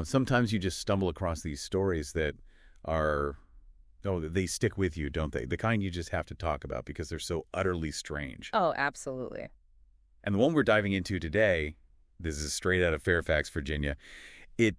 sometimes you just stumble across these stories that are, they stick with you, don't they? The kind you just have to talk about because they're so utterly strange. Oh, absolutely. And the one we're diving into today, this is straight out of Fairfax, Virginia. It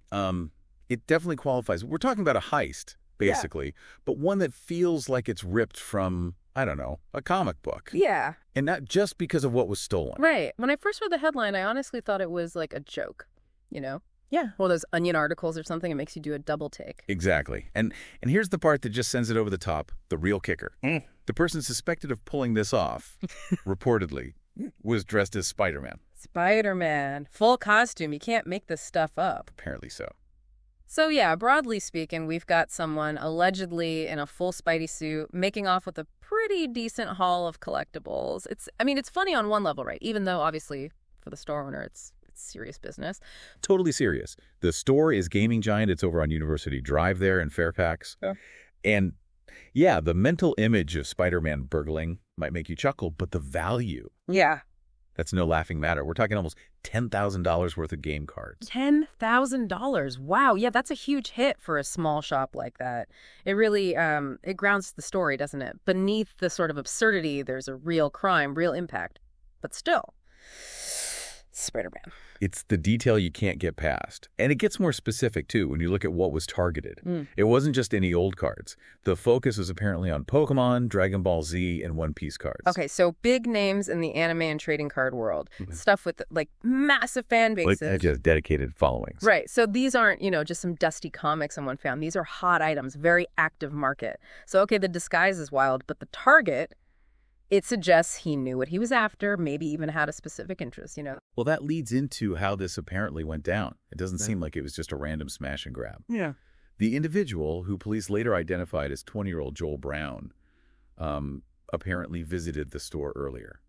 definitely qualifies. We're talking about a heist, basically, but one that feels like it's ripped from, I don't know, a comic book. Yeah. And not just because of what was stolen. Right. When I first read the headline, I honestly thought it was like a joke, Yeah. Well, those Onion articles or something, it makes you do a double take. Exactly. And here's the part that just sends it over the top, the real kicker. The person suspected of pulling this off, reportedly, was dressed as Spider-Man. Spider-Man. Full costume. You can't make this stuff up. Apparently so. So yeah, broadly speaking, we've got someone allegedly in a full Spidey suit making off with a pretty decent haul of collectibles. It's funny on one level, right? Even though obviously for the store owner, it's serious business. Totally serious. The store is Gaming Giant. It's over on University Drive there in Fairfax. Yeah. And yeah, the mental image of Spider-Man burgling might make you chuckle, but the value. Yeah. That's no laughing matter. We're talking almost $10,000 worth of game cards. $10,000. Wow. Yeah, that's a huge hit for a small shop like that. It really, it grounds the story, doesn't it? Beneath the sort of absurdity, there's a real crime, real impact. But still, Spider-Man. It's the detail you can't get past. And it gets more specific, too, when you look at what was targeted. It wasn't just any old cards. The focus was apparently on Pokémon, Dragon Ball Z, and One Piece cards. Okay, so big names in the anime and trading card world. Stuff with, like, massive fan bases. Like, just dedicated followings. Right, so these aren't, just some dusty comics someone found. These are hot items, very active market. So, okay, the disguise is wild, but the target... It suggests he knew what he was after, maybe even had a specific interest, Well, that leads into how this apparently went down. It doesn't seem like it was just a random smash and grab. Yeah. The individual, who police later identified as 20-year-old Joel Brown, apparently visited the store earlier.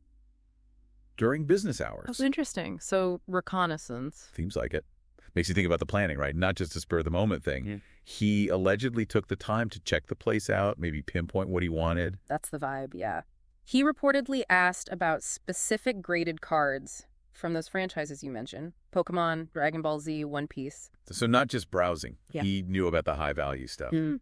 During business hours. That's interesting. So, reconnaissance. Seems like it. Makes you think about the planning, right? Not just a spur-of-the-moment thing. Yeah. He allegedly took the time to check the place out, maybe pinpoint what he wanted. That's the vibe, yeah. He reportedly asked about specific graded cards from those franchises you mentioned. Pokémon, Dragon Ball Z, One Piece. So not just browsing. Yeah. He knew about the high-value stuff. And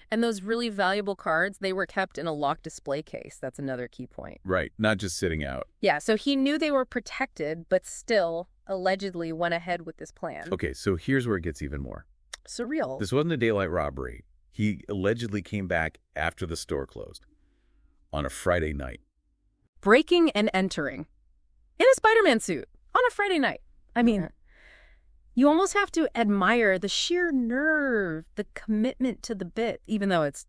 those really valuable cards, they were kept in a locked display case. That's another key point. Right. Not just sitting out. Yeah, so he knew they were protected, but still allegedly went ahead with this plan. Okay, so here's where it gets even more surreal. This wasn't a daylight robbery. He allegedly came back after the store closed. On a Friday night. Breaking and entering. In a Spider-Man suit. On a Friday night. I mean, you almost have to admire the sheer nerve, the commitment to the bit, even though it's,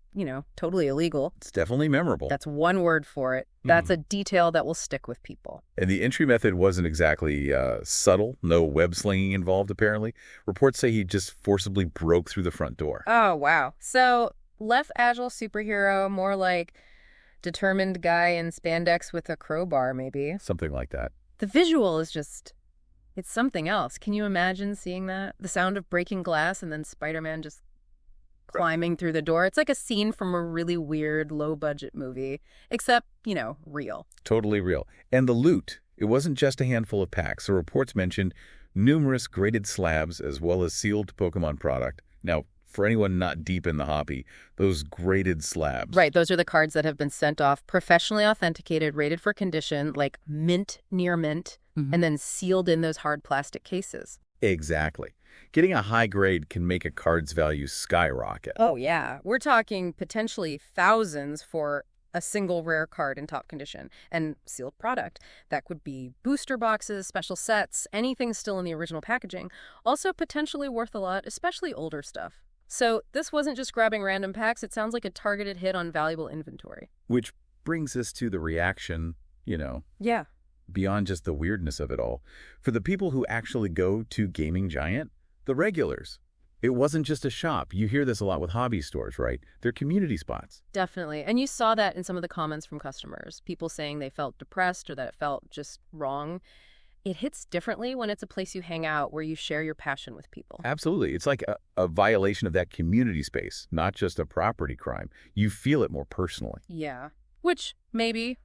totally illegal. It's definitely memorable. That's one word for it. That's a detail that will stick with people. And the entry method wasn't exactly subtle. No web slinging involved, apparently. Reports say he just forcibly broke through the front door. Oh, wow. So, less agile superhero, more like... determined guy in spandex with a crowbar, maybe. Something like that. The visual is just, it's something else. Can you imagine seeing that? The sound of breaking glass and then Spider-Man just climbing through the door. It's like a scene from a really weird, low-budget movie, except, real. Totally real. And the loot, it wasn't just a handful of packs. The reports mentioned numerous graded slabs as well as sealed Pokémon product. Now, for anyone not deep in the hobby, those graded slabs. Right, those are the cards that have been sent off, professionally authenticated, rated for condition, like mint, near mint, and then sealed in those hard plastic cases. Exactly. Getting a high grade can make a card's value skyrocket. Oh, yeah. We're talking potentially thousands for a single rare card in top condition and sealed product. That could be booster boxes, special sets, anything still in the original packaging. Also potentially worth a lot, especially older stuff. So this wasn't just grabbing random packs. It sounds like a targeted hit on valuable inventory. Which brings us to the reaction, Yeah. Beyond just the weirdness of it all. For the people who actually go to Gaming Giant, the regulars. It wasn't just a shop. You hear this a lot with hobby stores, right? They're community spots. Definitely. And you saw that in some of the comments from customers. People saying they felt depressed or that it felt just wrong. It hits differently when it's a place you hang out where you share your passion with people. Absolutely. It's like a violation of that community space, not just a property crime. You feel it more personally. Yeah. Which maybe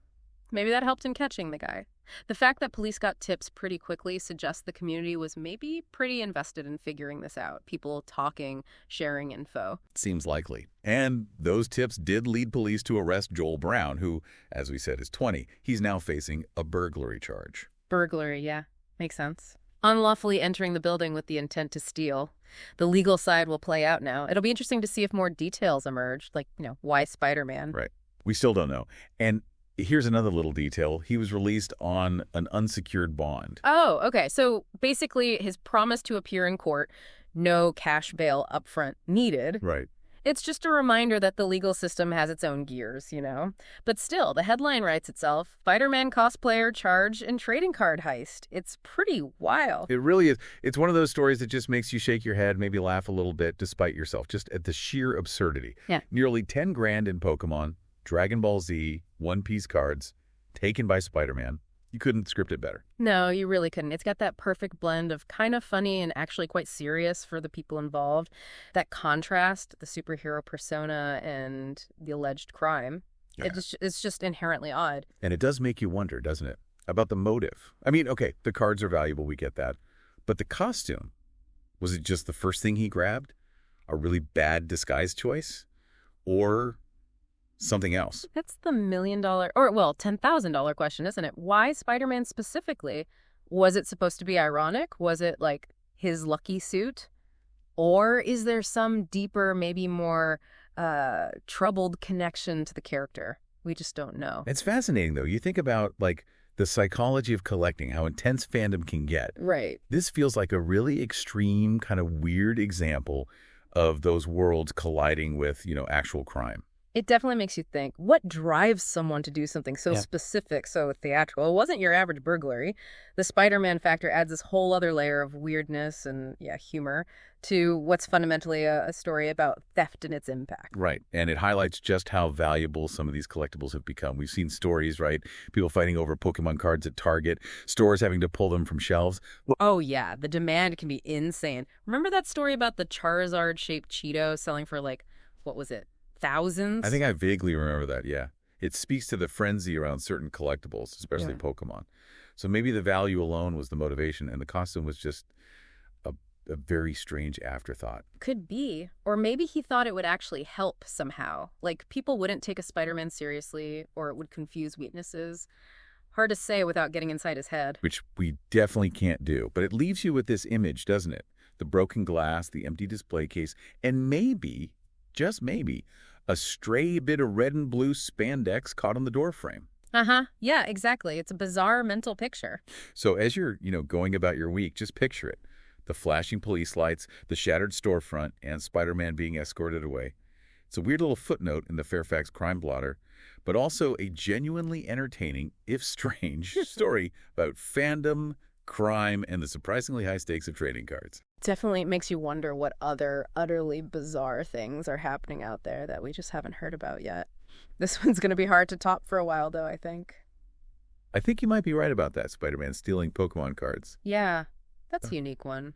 that helped in catching the guy. The fact that police got tips pretty quickly suggests the community was maybe pretty invested in figuring this out. People talking, sharing info. Seems likely. And those tips did lead police to arrest Joel Brown, who, as we said, is 20. He's now facing a burglary charge. Burglary, yeah. Makes sense. Unlawfully entering the building with the intent to steal. The legal side will play out now. It'll be interesting to see if more details emerge, like, why Spider-Man? Right. We still don't know. And here's another little detail. He was released on an unsecured bond. Oh, okay. So basically his promise to appear in court, no cash bail upfront needed. Right. It's just a reminder that the legal system has its own gears, But still, the headline writes itself, Spider-Man cosplayer charged in trading card heist. It's pretty wild. It really is. It's one of those stories that just makes you shake your head, maybe laugh a little bit despite yourself, just at the sheer absurdity. Yeah. Nearly 10 grand in Pokémon, Dragon Ball Z, One Piece cards, taken by Spider-Man. You couldn't script it better. No, you really couldn't. It's got that perfect blend of kind of funny and actually quite serious for the people involved. That contrast, the superhero persona and the alleged crime, Yeah. it's just inherently odd. And it does make you wonder, doesn't it, about the motive. I mean, okay, the cards are valuable, we get that. But the costume, was it just the first thing he grabbed? A really bad disguise choice? Or something else? That's the $1 million, or well, $10,000 question, isn't it? Why Spider-Man specifically? Was it supposed to be ironic? Was it like his lucky suit? Or is there some deeper, maybe more troubled connection to the character? We just don't know. It's fascinating, though. You think about, like, the psychology of collecting, how intense fandom can get. Right. This feels like a really extreme, kind of weird example of those worlds colliding with, actual crime. It definitely makes you think, what drives someone to do something so specific, so theatrical? It wasn't your average burglary. The Spider-Man factor adds this whole other layer of weirdness and, humor to what's fundamentally a story about theft and its impact. Right. And it highlights just how valuable some of these collectibles have become. We've seen stories, right? People fighting over Pokemon cards at Target, stores having to pull them from shelves. Oh, yeah. The demand can be insane. Remember that story about the Charizard-shaped Cheeto selling for, what was it? Thousands? I think I vaguely remember that, yeah. It speaks to the frenzy around certain collectibles, especially Pokemon. So maybe the value alone was the motivation, and the costume was just a very strange afterthought. Could be. Or maybe he thought it would actually help somehow. Like, people wouldn't take a Spider-Man seriously, or it would confuse weaknesses. Hard to say without getting inside his head. Which we definitely can't do. But it leaves you with this image, doesn't it? The broken glass, the empty display case, and maybe, just maybe, a stray bit of red and blue spandex caught on the doorframe. Uh-huh. Yeah, exactly. It's a bizarre mental picture. So as you're, going about your week, just picture it. The flashing police lights, the shattered storefront, and Spider-Man being escorted away. It's a weird little footnote in the Fairfax crime blotter, but also a genuinely entertaining, if strange, story about fandom, crime, and the surprisingly high stakes of trading cards. Definitely makes you wonder what other utterly bizarre things are happening out there that we just haven't heard about yet. This one's going to be hard to top for a while, though, I think. I think you might be right about that, Spider-Man stealing Pokemon cards. Yeah, that's a unique one.